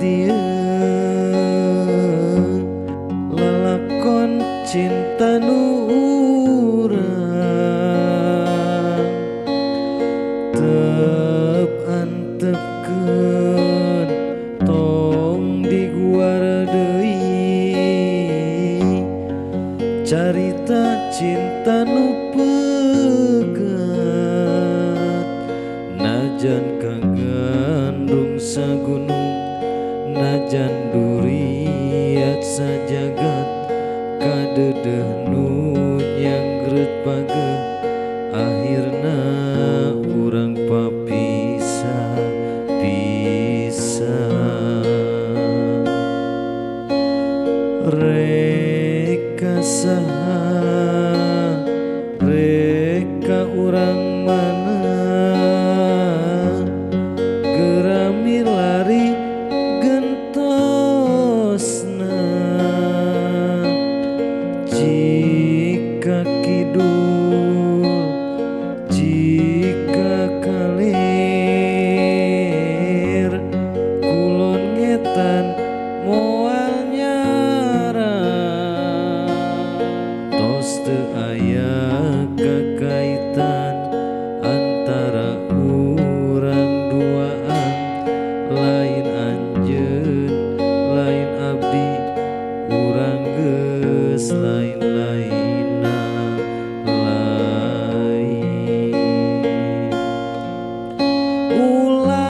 pastieun lalakon cinta nu urang tep antepkeun tong diguar deui carita cinta nu pegat najan kagandung sagunung najan duriat sajagat kadedeh nu nyanggrut pageh akhirna urang papisah-pisah reka saha reka urang mana gerami lari gentosna jika kidul jika kalir kulon ngetan moal nyarang tos teu aya kakaitan antara urang duaan lain anjeun lain abdi urang geus lain-lainna lain ulah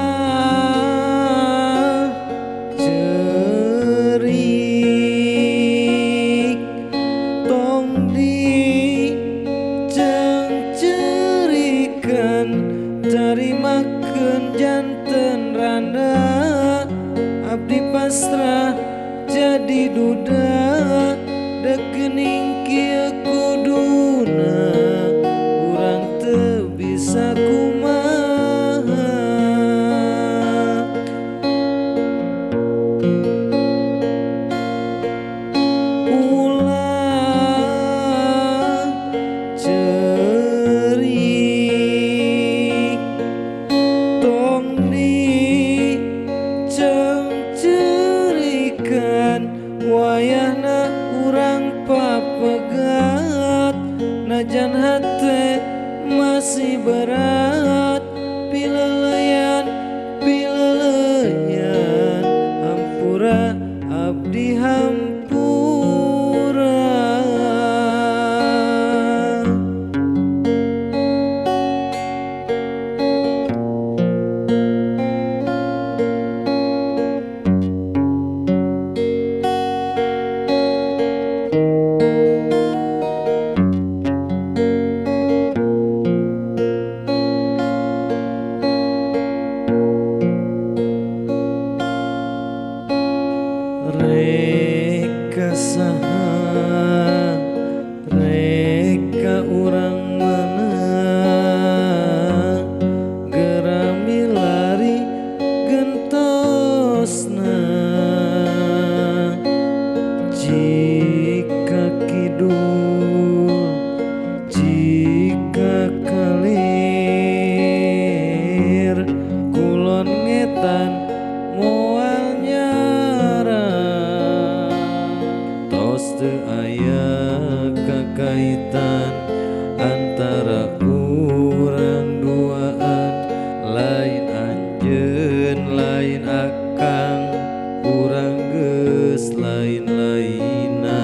cerik tong dicengcerikeun tarimakeun janten randa abdi pasrah jadi duda dekening kieu kuduna urang teu bisa kumaha ulah cerik tong dicengcerikeun wayahna urang papegat najan hate masih berat pileleyan pileleyan hampura abdi hampura reka saha reka urang mana gerami lari gentosna jika kidul jika kalir kulon ngetan moal nyarang tos teu aya kakaitan antara urang duaan lain anjeun lain akang urang geus lain-lainna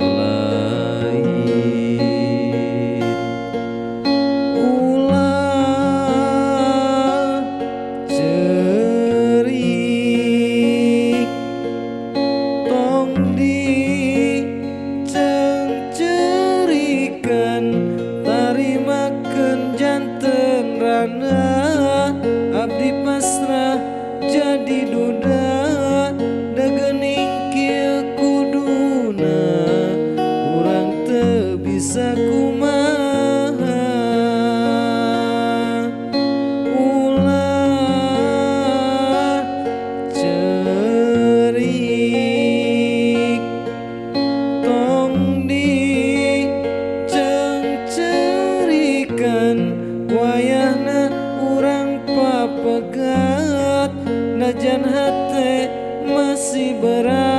lain ulah cerik tong dicengcerikeun tarimakeun janten rana abdi pasrah jadi duda degening kieu kuduna urang teu bisa kumaha ulah cerik tong dicengcerikeun wayahna urang papegat Sanajan hate masih berat